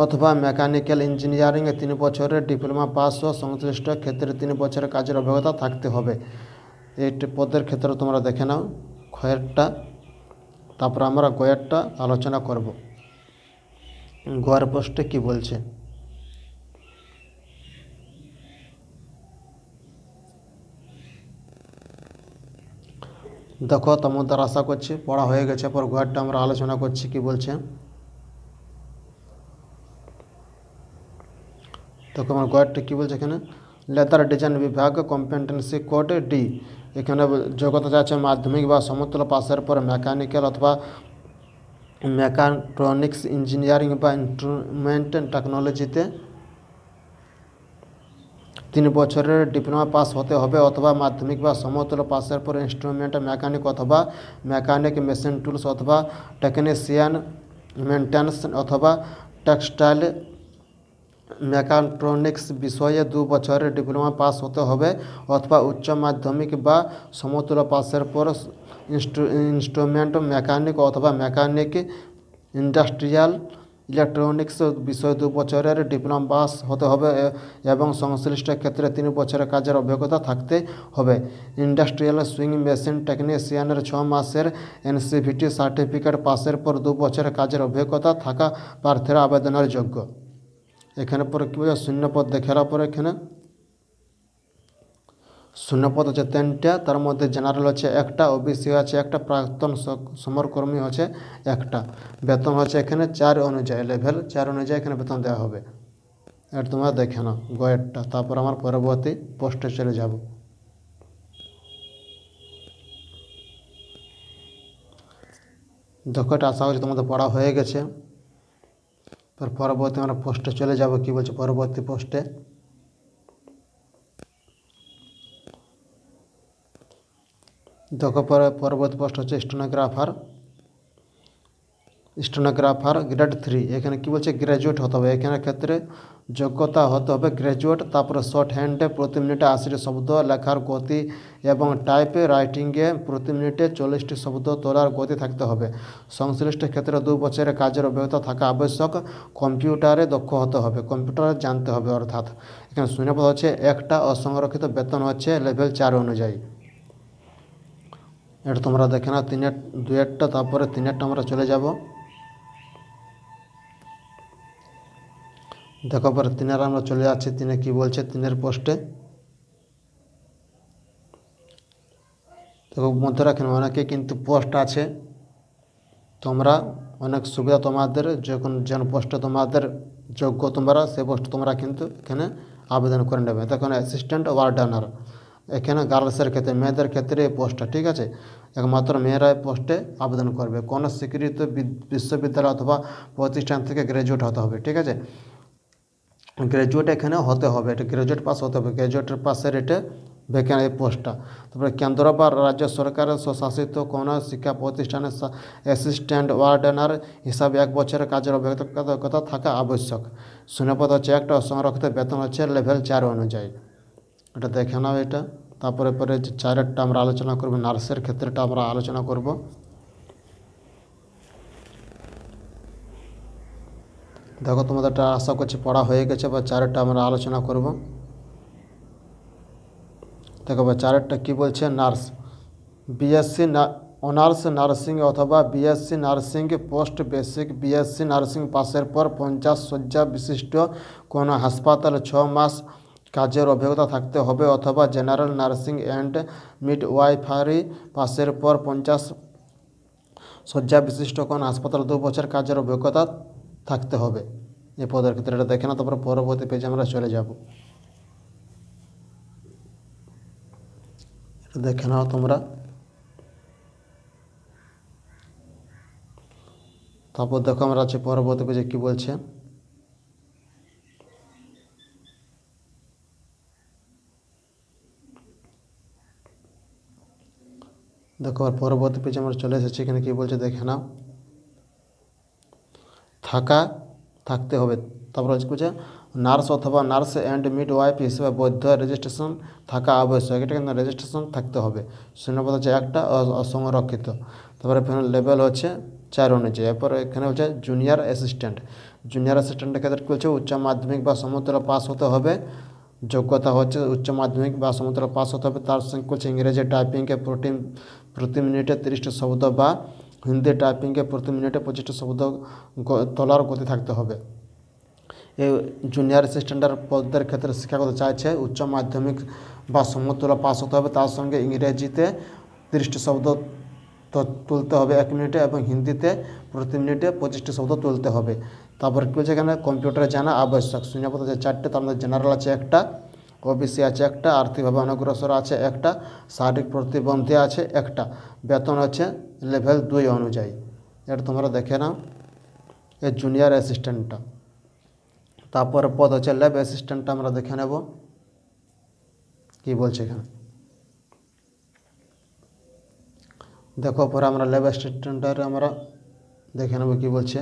অথবা মেকানিক্যাল ইঞ্জিনিয়ারিংয়ে 3 বছরের ডিপ্লোমা পাস ও সংশ্লিষ্ট ক্ষেত্রে 3 বছরের কাজের অভিজ্ঞতা থাকতে হবে। এই পদের ক্ষেত্রে তোমরা দেখে নাও ক্ষয়েরটা, তারপর আমরা গয়েরটা আলোচনা করব। গয়ের পোস্টে কি বলছে, দেখো তোমাদের আশা করছি পড়া হয়ে গেছে। পর গয়েরটা আমরা আলোচনা করছি, কি বলছে দেখো আমার গয়েরটা কি বলছে এখানে, লেদার ডিজাইন বিভাগ কম্পিটেন্সি কোড ডি। এখানে যোগ্যতা চাইছে মাধ্যমিক বা সমতুল্য পাসের পর মেকানিক্যাল অথবা মেকাট্রনিক্স ইঞ্জিনিয়ারিং বা ইনস্ট্রুমেন্ট টেকনোলজিতে 3 বছরের ডিপ্লোমা পাস হতে হবে অথবা মাধ্যমিক বা সমতুল্য পাসের পর ইনস্ট্রুমেন্ট মেকানিক অথবা মেকানিক, মেশিন টুলস অথবা টেকনিশিয়ান, মেনটেন্স অথবা টেক্সটাইল মেকাট্রনিক্স বিষয়ে 2 বছরের ডিপ্লোমা পাস হতে হবে অথবা উচ্চ মাধ্যমিক বা সমতুল্য পাসের পর ইনস্ট্রুমেন্ট মেকানিক অথবা মেকানিক ইন্ডাস্ট্রিয়াল ইলেকট্রনিক্স বিষয়ে 2 বছরের ডিপ্লোমা পাস হতে হবে এবং সংশ্লিষ্ট ক্ষেত্রে 3 বছরের কাজের অভিজ্ঞতা থাকতে হবে। ইন্ডাস্ট্রিয়াল সুইং মেশিন টেকনিশিয়ানের 6 মাসের এনসিভিটি সার্টিফিকেট পাসের পর 2 বছরের কাজের অভিজ্ঞতা থাকা প্রার্থীরা আবেদনের যোগ্য। এখানে পরে কী বলছে, শূন্যপদ দেখে পরে এখানে শূন্যপদ হচ্ছে 3টা, তার মধ্যে জেনারেল হচ্ছে 1টা, ওবিসি আছে 1টা, প্রাক্তন সমরকর্মী হচ্ছে 1টা। বেতন হচ্ছে এখানে 4 অনুযায়ী, লেভেল 4 অনুযায়ী এখানে বেতন দেওয়া হবে। এটা তোমরা দেখে নাও গয়েরটা, তারপর আমার পরবর্তী পোস্টে চলে যাব। দেখো এটা আশা করছি তোমাদের পড়া হয়ে গেছে। পরবর্তী আমরা পোস্টে চলে যাব, কি বলছে পরবর্তী পোস্টে, দেখো পরবর্তী পোস্ট হচ্ছে স্টেনোগ্রাফার গ্রেড 3। এখানে কি বলছে, গ্র্যাজুয়েট হতে হবে। এখানে ক্ষেত্রে যোগ্যতা হতে হবে গ্র্যাজুয়েট, তারপরে শর্ট হ্যান্ডে প্রতি মিনিটে 80 শব্দ লেখার গতি এবং টাইপ রাইটিংয়ে প্রতি মিনিটে 40টি শব্দ তোলার গতি থাকতে হবে। সংশ্লিষ্ট ক্ষেত্রে 2 বছরের কাজের অভিজ্ঞতা থাকা আবশ্যক। কম্পিউটারে দক্ষ হতে হবে, কম্পিউটারে জানতে হবে অর্থাৎ। এখানে শূন্যপদ হচ্ছে 1টা, অসংরক্ষিত বেতন হচ্ছে লেভেল 4 অনুযায়ী। এটা তোমরা দেখে না 2টা, তারপরে 3টা আমরা চলে যাব। দেখো পরে 3 আমরা চলে যাচ্ছি। 3 কি বলছে, 3 পোস্টে দেখো বন্ধুরা, এখানে অনেকে কিন্তু পোস্ট আছে, তোমরা অনেক সুবিধা, তোমাদের যখন যেন পোস্টে তোমাদের যোগ্য তোমরা সেই পোস্টে তোমরা কিন্তু এখানে আবেদন করে নেবে। দেখুন অ্যাসিস্ট্যান্ট ওয়ার্ডেনার, এখানে গার্লসের ক্ষেত্রে, মেয়েদের ক্ষেত্রে এই পোস্টটা, ঠিক আছে, একমাত্র মেয়েরা এই পোস্টে আবেদন করবে। কোনো স্বীকৃত বিশ্ববিদ্যালয় অথবা প্রতিষ্ঠান থেকে গ্র্যাজুয়েট হতে হবে, ঠিক আছে, গ্র্যাজুয়েট এখানে হতে হবে, এটা গ্র্যাজুয়েট পাস হতে হবে, গ্র্যাজুয়েটের পাশের এটা ভ্যাকেন্ট এই পোস্টটা। তারপরে কেন্দ্র বা রাজ্য সরকারের স্বশাসিত কোনো শিক্ষা প্রতিষ্ঠানের অ্যাসিস্ট্যান্ট ওয়ার্ডেনার হিসাবে 1 বছরের কাজের অভিজ্ঞতা থাকা আবশ্যক। শূন্যপদ হচ্ছে একটা, সংরক্ষিত বেতন হচ্ছে লেভেল 4 অনুযায়ী। এটা দেখে নাও এটা। তারপরে পরে যে 4টা আমরা আলোচনা করব, নার্সের ক্ষেত্রেটা আমরা আলোচনা করব। দেখো তোমাদেরটা আশা করছি পড়া হয়ে গেছে, বা 4টা আমরা আলোচনা করব। দেখো বা 4টা কী বলছে, নার্স, বিএসসি অনার্স নার্সিং অথবা BSc nursing post basic BSc nursing পাশের পর 50 শয্যা বিশিষ্ট কোনো হাসপাতালে 6 মাস কাজের অভিজ্ঞতা থাকতে হবে, অথবা জেনারেল নার্সিং অ্যান্ড মিডওয়াইফারি পাশের পর 50 শয্যা বিশিষ্ট কোনো হাসপাতালে 2 বছর কাজের অভিজ্ঞতা থাকতে হবে এই পদের ক্ষেত্রে। এটা দেখে না, তারপর পরবর্তী পেজে আমরা চলে যাব। এটা দেখে নাও তোমরা। তারপর দেখো আমরা আছে পরবর্তী পেজে কী বলছে। দেখো আর পরবর্তী পেজে আমরা চলে এসেছি, এখানে কী বলছে দেখে নাও। থাকতে হবে, তারপর হচ্ছে বলছে নার্স অথবা নার্স অ্যান্ড মিডওয়াইফ হিসেবে বৈধ রেজিস্ট্রেশন থাকা আবশ্যক, এটা কিন্তু রেজিস্ট্রেশন থাকতে হবে। শূন্যপদ হচ্ছে একটা, অসংরক্ষিত। তারপরে এখানে লেভেল হচ্ছে 4 অনুযায়ী। এরপর এখানে হচ্ছে জুনিয়র অ্যাসিস্ট্যান্টের ক্ষেত্রে কী বলছে, উচ্চ মাধ্যমিক বা সমতুল্য পাস হতে হবে। যোগ্যতা হচ্ছে উচ্চ মাধ্যমিক বা সমতুল্য পাস হতে হবে। তার সঙ্গে হচ্ছে ইংরেজি টাইপিংয়ে প্রতি মিনিটে 30টি শব্দ বা হিন্দি টাইপিংয়ে প্রতি মিনিটে 25টি শব্দ তোলার গতি থাকতে হবে। এই জুনিয়র অ্যাসিস্ট্যান্টের পদের ক্ষেত্রে শিক্ষাগত চাইছে উচ্চ মাধ্যমিক বা সমতুল্য পাস হতে হবে, তার সঙ্গে ইংরেজিতে 30টি শব্দ তুলতে হবে 1 মিনিটে, এবং হিন্দিতে প্রতি মিনিটে 25টি শব্দ তুলতে হবে। তারপর কী বলছে এখানে, কম্পিউটারে জানা আবশ্যক। শূন্যপদ আছে 4টে, তার মধ্যে জেনারেল আছে একটা, ওবিসি আছে একটা, আর্থিকভাবে অনগ্রসর আছে একটা, শারীরিক প্রতিবন্ধী আছে একটা, বেতন হচ্ছে লেভেল 2 অনুযায়ী। এটা তোমরা দেখে নাও এই জুনিয়র অ্যাসিস্ট্যান্টটা। তারপর পদ হচ্ছে ল্যাব অ্যাসিস্ট্যান্টটা আমরা দেখে নেব কী বলছে এখানে। দেখো পরে আমরা ল্যাব অ্যাসিস্ট্যান্টের আমরা দেখে নেব কী বলছে।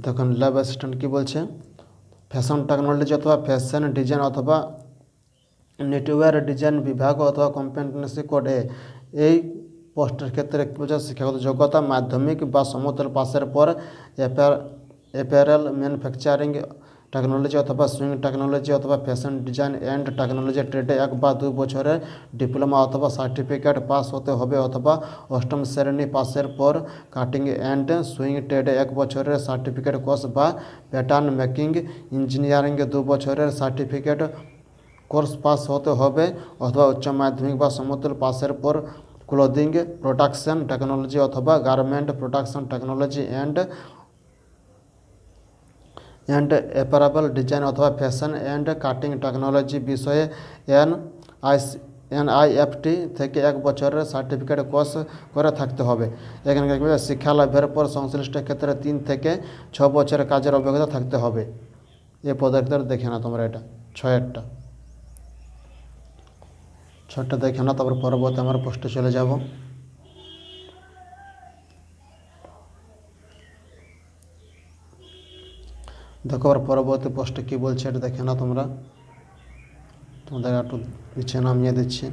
দেখুন ল্যাব অ্যাসিস্ট্যান্ট কী বলছে, ফ্যাশন টেকনোলজি অথবা ফ্যাশন ডিজাইন অথবা নেটওয়্যার ডিজাইন বিভাগ অথবা কম্পিটেন্সি কোড এই পোস্টের ক্ষেত্রে কী বলছে, শিক্ষাগত যোগ্যতা মাধ্যমিক বা সমতুল্য পাসের পর অ্যাপারেল ম্যানুফ্যাকচারিং টেকনোলজি অথবা সুইং টেকনোলজি অথবা ফ্যাশন ডিজাইন অ্যান্ড টেকনোলজি ট্রেডে 1 বা 2 বছরের ডিপ্লোমা অথবা সার্টিফিকেট পাস হতে হবে, অথবা 8ম শ্রেণী পাসের পর কাটিং অ্যান্ড সুইং ট্রেডে 1 বছরের সার্টিফিকেট কোর্স বা প্যাটার্ন মেকিং ইঞ্জিনিয়ারিংয়ে 2 বছরের সার্টিফিকেট কোর্স পাস হতে হবে, অথবা উচ্চ মাধ্যমিক বা সমতুল্য পাসের পর ক্লোদিং প্রোডাকশন টেকনোলজি অথবা garment production technology and apparel design অথবা ফ্যাশন অ্যান্ড কাটিং টেকনোলজি বিষয়ে NIFT থেকে 1 বছরের সার্টিফিকেট কোর্স করে থাকতে হবে। এখানে শিক্ষা লাভের পর সংশ্লিষ্ট ক্ষেত্রে 3 থেকে 6 বছরের কাজের অভিজ্ঞতা থাকতে হবে। এই পদের ক্ষেত্রে দেখে না তোমরা এটা 6টা দেখে না। তারপর পরবর্তী আমরা পোস্টে চলে যাব। দেখো আর পরবর্তী পোস্টে কী বলছে এটা দেখে না তোমরা, তোমাদের একটু নিচে নামিয়ে দিচ্ছি।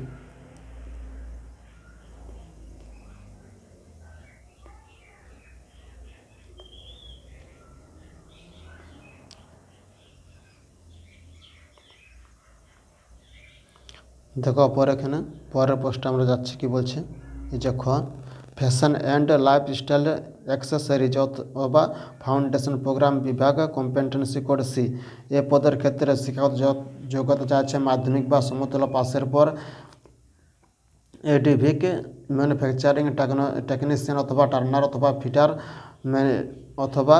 দেখো পরে এখানে পরের পোস্টে আমরা যাচ্ছি, কি বলছে, এই যে ফ্যাশন অ্যান্ড লাইফস্টাইল অ্যাক্সেসরিজ অথবা ফাউন্ডেশন প্রোগ্রাম বিভাগ কম্পিটেন্সি কোড সি। এ পদের ক্ষেত্রে শিক্ষাগত যোগ্যতা চাইছে মাধ্যমিক বা সমতুল্য পাসের পর এডিভিকে ম্যানুফ্যাকচারিং টেকনিশিয়ান অথবা টার্নার অথবা ফিটার অথবা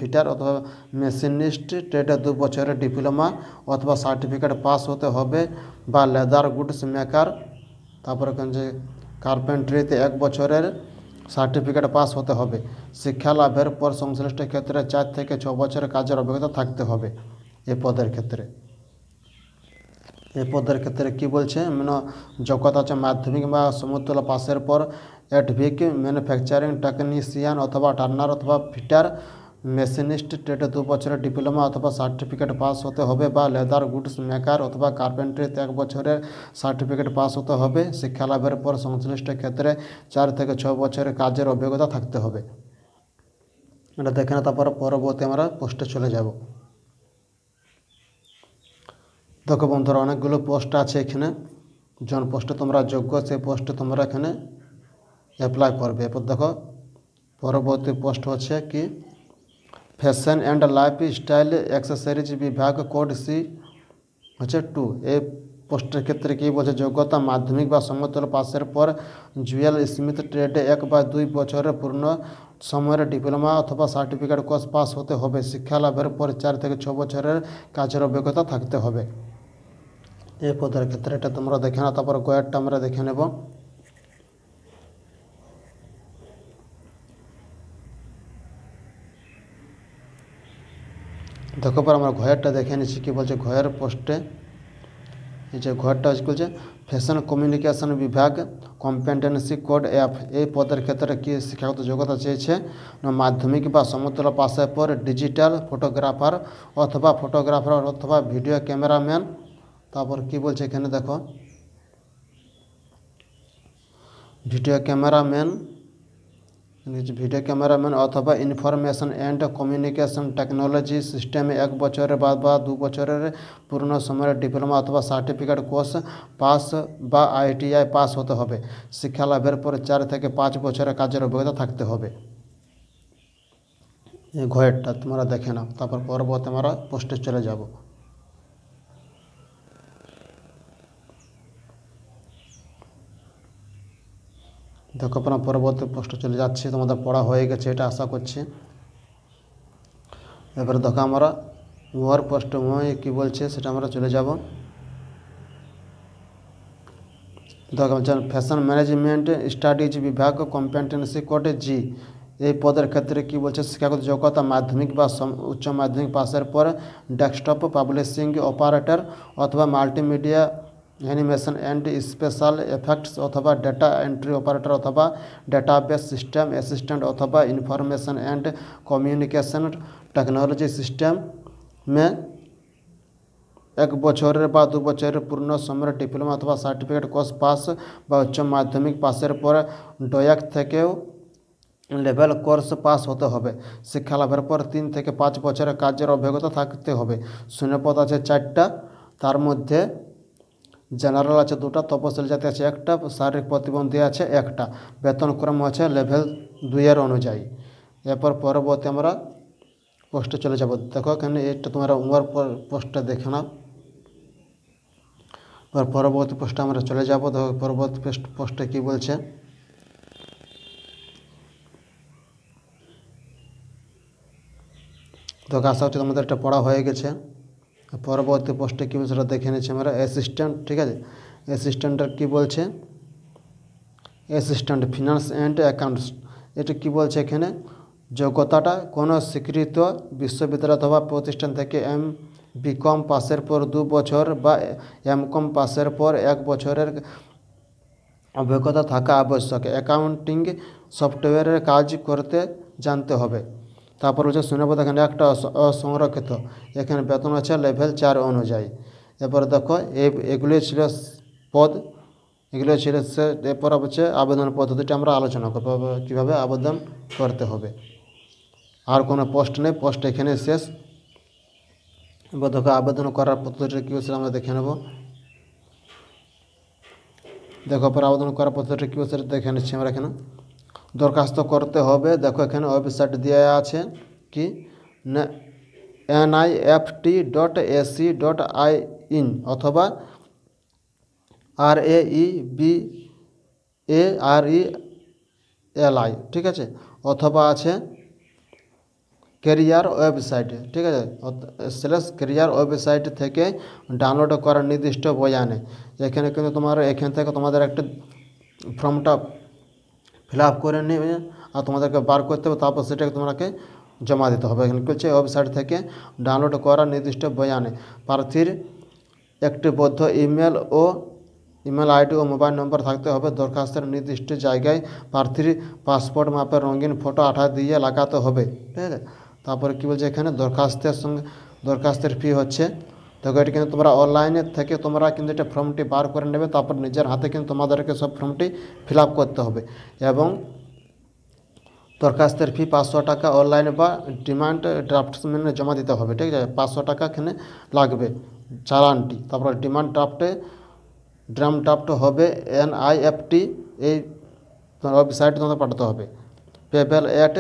ফিটার অথবা মেশিনিস্ট ট্রেডে 2 বছরের ডিপ্লোমা অথবা সার্টিফিকেট পাস হতে হবে, বা লেদার গুডস মেকার, তারপরে যে কার্পেন্ট্রিতে 1 বছরের সার্টিফিকেট পাস হতে হবে। শিক্ষা লাভের পর সংশ্লিষ্ট ক্ষেত্রে 4 থেকে 6 বছরের কাজের অভিজ্ঞতা থাকতে হবে এই পদের ক্ষেত্রে। এই পদের ক্ষেত্রে কী বলছে, মানে যোগ্যতা হচ্ছে মাধ্যমিক বা সমতুল্য পাসের পর এডভিক ম্যানুফ্যাকচারিং টেকনিশিয়ান অথবা টার্নার অথবা ফিটার মেশিনিস্ট ট্রেডে 2 বছরের ডিপ্লোমা অথবা সার্টিফিকেট পাস হতে হবে, বা লেদার গুডস মেকার অথবা কার্পেন্ট্রিতে 1 বছরের সার্টিফিকেট পাস হতে হবে। শিক্ষা লাভের পর সংশ্লিষ্ট ক্ষেত্রে 4 থেকে 6 বছরের কাজের অভিজ্ঞতা থাকতে হবে। এটা দেখে না, তারপর পরবর্তী আমরা পোস্টে চলে যাব। দেখো বন্ধুরা, অনেকগুলো পোস্ট আছে এখানে। জন পোস্টে তোমরা যোগ্য সেই পোস্টে তোমরা এখানে অ্যাপ্লাই করবে। এরপর দেখো পরবর্তী পোস্ট হচ্ছে কি, ফ্যাশন অ্যান্ড লাইফস্টাইল অ্যাক্সেসরিজ বিভাগ, কোড সি হচ্ছে 2। এই পোস্টের ক্ষেত্রে কী বলছে, যোগ্যতা মাধ্যমিক বা সমতুল্য পাসের পর জুয়েল স্মিথ ট্রেডে 1 বা 2 বছরের পূর্ণ সময়ের ডিপ্লোমা অথবা সার্টিফিকেট কোর্স পাস হতে হবে। শিক্ষা লাভের পর 4 থেকে 6 বছরের কাজের অভিজ্ঞতা থাকতে হবে এই পদের ক্ষেত্রে। এটা তোমরা দেখে না, তারপর গয়েরটা আমরা দেখে নেব। দেখো পর আমরা ঘয়েরটা দেখে নিচ্ছি কী বলছে ঘয়ের পোস্টে। এই যে ঘরটা বলছে ফ্যাশন কমিউনিকেশন বিভাগ, কম্পিটেন্সি কোড এফ। এই পদের ক্ষেত্রে কী শিক্ষাগত যোগ্যতা চেয়েছে, মাধ্যমিক বা সমতুল্য পাসের পর ডিজিটাল ফটোগ্রাফার অথবা ভিডিও ক্যামেরাম্যান। তারপর কি বলছে এখানে দেখো, ভিডিও ক্যামেরাম্যান অথবা ইনফরমেশন অ্যান্ড কমিউনিকেশন টেকনোলজি সিস্টেমে 1 বছরের বা 2 বছরের পূর্ণ সময়ের ডিপ্লোমা অথবা সার্টিফিকেট কোর্স পাস বা ITI পাস হতে হবে। শিক্ষা লাভের পর 4 থেকে 5 বছরের কাজের অভিজ্ঞতা থাকতে হবে। এই ঘয়েরটা তোমরা দেখে নাও, তারপর পরবর্তী আমরা পোস্টে চলে যাব। দেখো আপনার পরবর্তী পোস্টে চলে যাচ্ছি, তোমাদের পড়া হয়ে গেছে এটা আশা করছি। এবারে দেখো আমরা ওয়ার পোস্ট কী বলছে সেটা আমরা চলে যাব। দেখো ফ্যাশন ম্যানেজমেন্ট স্টাডিজ বিভাগ, কম্পিটেন্সি কোড জি। এই পদের ক্ষেত্রে কী বলছে, শিক্ষাগত যোগ্যতা মাধ্যমিক বা উচ্চ মাধ্যমিক পাসের পর ডেস্কটপ পাবলিশিং অপারেটর অথবা multimedia animation and special effects অথবা ডেটা এন্ট্রি অপারেটর অথবা ডেটাবেস সিস্টেম অ্যাসিস্ট্যান্ট অথবা information and communication technology system মে 1 বছরের বা 2 বছরের পূর্ণ সময়ের ডিপ্লোমা অথবা সার্টিফিকেট কোর্স পাস বা উচ্চ মাধ্যমিক পাসের পর ডয়াক থেকেও লেভেল কোর্স পাস হতে হবে। শিক্ষা লাভের পর 3 থেকে 5 বছরের কাজের অভিজ্ঞতা থাকতে হবে। শূন্যপদ আছে 4টা, তার মধ্যে জেনারেল আছে 2টা, তপশিলি জাতি আছে 1টা, শারীরিক প্রতিবন্ধী আছে 1টা। বেতনক্রম আছে লেভেল 2 অনুযায়ী। এরপর পরবর্তী আমরা পোস্টে চলে যাব। দেখো এখানে এটা তোমরা উমর পোস্টটা দেখে নাও। পরবর্তী পোস্টে আমরা চলে যাব। দেখো পরবর্তী পোস্টে কী বলছে, তো আশা হচ্ছে তোমাদের এটা পড়া হয়ে গেছে। পরবর্তী পোস্টে কী বলছে সেটা দেখে নিচ্ছি আমরা। অ্যাসিস্ট্যান্ট, ঠিক আছে, অ্যাসিস্ট্যান্টের কী বলছে, অ্যাসিস্ট্যান্ট ফিনান্স অ্যান্ড অ্যাকাউন্টস। এটা কী বলছে এখানে, যোগ্যতাটা কোনো স্বীকৃত বিশ্ববিদ্যালয় অথবা প্রতিষ্ঠান থেকে BCom পাসের পর 2 বছর বা MCom পাসের পর 1 বছরের অভিজ্ঞতা থাকা আবশ্যক। অ্যাকাউন্টিং সফটওয়্যারের কাজ করতে জানতে হবে। তারপর হচ্ছে শূন্যপদ এখানে একটা অসংরক্ষিত, এখানে বেতন আছে লেভেল 4 অনুযায়ী। এরপর দেখো এগুলি ছিল পদ, এগুলো ছিল এরপর হচ্ছে আবেদন পদ্ধতিটা আমরা আলোচনা করবো কীভাবে আবেদন করতে হবে। আর কোনো পোস্ট নেই, পোস্ট এখানে শেষ। এবার দেখো আবেদন করার পদ্ধতিটা কী হচ্ছে আমরা দেখে নেব। দেখো পর আবেদন করার পদ্ধতিটা কী হচ্ছে দেখে নিচ্ছি আমরা। এখানে দরখাস্ত করতে হবে, দেখো এখানে ওয়েবসাইট দেওয়া আছে কি NIFT.ac.in অথবা RAEBARELI, ঠিক আছে, অথবা আছে ক্যারিয়ার ওয়েবসাইটে, ঠিক আছে, ক্যারিয়ার ওয়েবসাইট থেকে ডাউনলোড করার নির্দিষ্ট বয়ানে। এখানে কিন্তু এখান থেকে তোমাদের একটা ফর্মটা ফিল আপ করে নেবে আর তোমাদেরকে বার করতে হবে, তারপর সেটাকে তোমাকে জমা দিতে হবে। এখানে বলছে ওয়েবসাইট থেকে ডাউনলোড করা নির্দিষ্ট বয়ানে প্রার্থীর একটি বৈধ ইমেল আইডি ও মোবাইল নম্বর থাকতে হবে। দরখাস্তের নির্দিষ্ট জায়গায় প্রার্থীর পাসপোর্ট মাপের রঙিন ফটো আঠা দিয়ে লাগাতে হবে, ঠিক আছে। তারপরে কী বলছে এখানে দরখাস্তের ফি হচ্ছে, দেখো এটা কিন্তু তোমরা অনলাইনে থেকে তোমরা কিন্তু এটা ফর্মটি বার করে নেবে, তারপর নিজের হাতে কিন্তু তোমাদেরকে সব ফর্মটি ফিল আপ করতে হবে। এবং দরখাস্তের ফি 500 টাকা অনলাইনে বা ডিমান্ড ড্রাফটসম্যানে জমা দিতে হবে, ঠিক আছে। 500 টাকা এখানে লাগবে চালানটি। তারপর ডিমান্ড ড্রাফট হবে NIFT, এই ওয়েবসাইটে তোমাদের পাঠাতে হবে। পেপ্যাল অ্যাট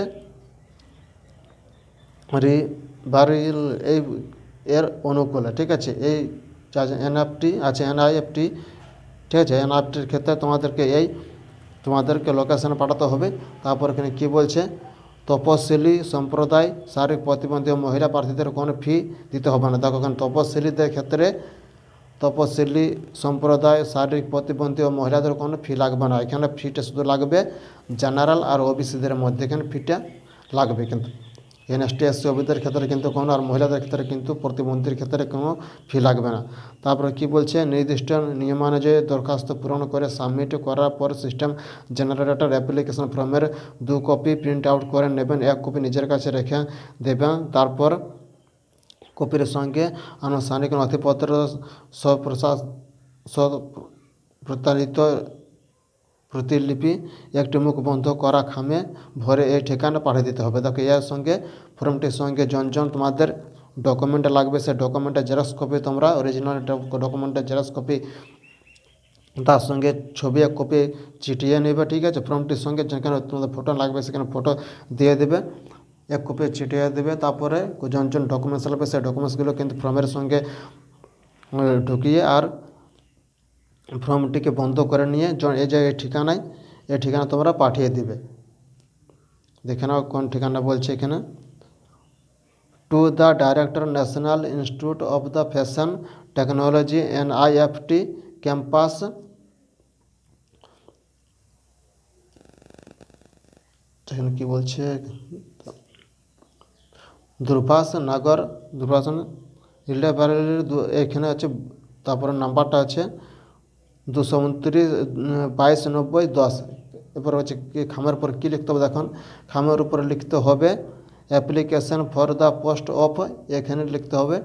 রিভারিল এই এর অনুকূলে, ঠিক আছে। এই NIFT আছে, NIFT, ঠিক আছে। NIFTর ক্ষেত্রে তোমাদেরকে লোকেশানে পাঠাতে হবে। তারপর এখানে কী বলছে, তপশিলি সম্প্রদায় শারীরিক প্রতিবন্ধী ও মহিলা প্রার্থীদের কোনো ফি দিতে হবে না। দেখো এখানে তপশিলিদের ক্ষেত্রে তপশিলি সম্প্রদায় শারীরিক প্রতিবন্ধী ও মহিলাদের কোনো ফি লাগবে না। এখানে ফিটা শুধু লাগবে জেনারেল আর ওবিসিদের মধ্যে, এখানে ফিটা লাগবে। কিন্তু NST SC OBCদের ক্ষেত্রে কিন্তু কোনো, আর মহিলাদের ক্ষেত্রে কিন্তু প্রতিবন্ধীর ক্ষেত্রে কোনো ফি লাগবে না। তারপরে কি বলছে, নির্দিষ্ট নিয়মানুযায়ী দরখাস্ত পূরণ করে সাবমিট করার পর সিস্টেম জেনারেটর অ্যাপ্লিকেশন ফর্মের 2 কপি প্রিন্ট আউট করে নেবেন, 1 কপি নিজের কাছে রেখে দেবেন। তারপর কপির সঙ্গে আনুষ্ঠানিক নথিপত্র প্রতারিত প্রতিলিপি একটি মুখ বন্ধ করা খামে ভরে এই ঠিকানা পাঠিয়ে দিতে হবে। দেখো এর সঙ্গে ফর্মটির সঙ্গে জন তোমাদের ডকুমেন্ট লাগবে, সেই ডকুমেন্টের জেরক্স কপি তোমরা অরিজিনাল ডকুমেন্টের জেরক্স কপি, তার সঙ্গে ছবি 1 কপি চিটিয়ে নেবে, ঠিক আছে। ফর্মটির সঙ্গে যেখানে তোমাদের ফটো লাগবে সেখানে ফটো দিয়ে দেবে, 1 কপি চিটিয়ে দেবে। তারপরে জন ডকুমেন্টস লাগবে সেই ডকুমেন্টসগুলো কিন্তু ফর্মের সঙ্গে ঢুকিয়ে আর ফর্মটিকে বন্ধ করে নিয়ে এই যে এই ঠিকানা তোমরা পাঠিয়ে দিবে। দেখে নাও কোন ঠিকানা বলছে এখানে, to the director national institute of the fashion technology NIFT campus, এখানে কী বলছে, দুর্ভাষ নগর এখানে আছে। তারপরে নাম্বারটা আছে 229 22 90 10। এরপর হচ্ছে কি খামের উপর কী লিখতে হবে, দেখুন খামের উপরে লিখতে হবে application for the post of, এখানে লিখতে হবে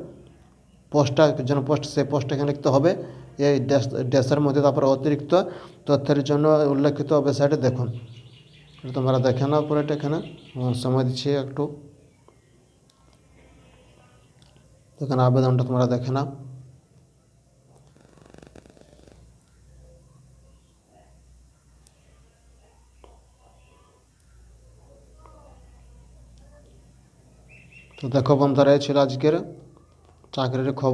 পোস্টটা যেন সেই পোস্ট এখানে লিখতে হবে এই ড্যাশের মধ্যে। তারপরে অতিরিক্ত তথ্যের জন্য উল্লেখিত ওয়েবসাইটে দেখুন। তোমরা দেখে নাও পরে, এটা এখানে সময় দিচ্ছি একটু, এখানে আবেদনটা তোমরা দেখে নাও। তো দেখো বন্ধুরা, এই ছিল আজকের চাকরির খবর।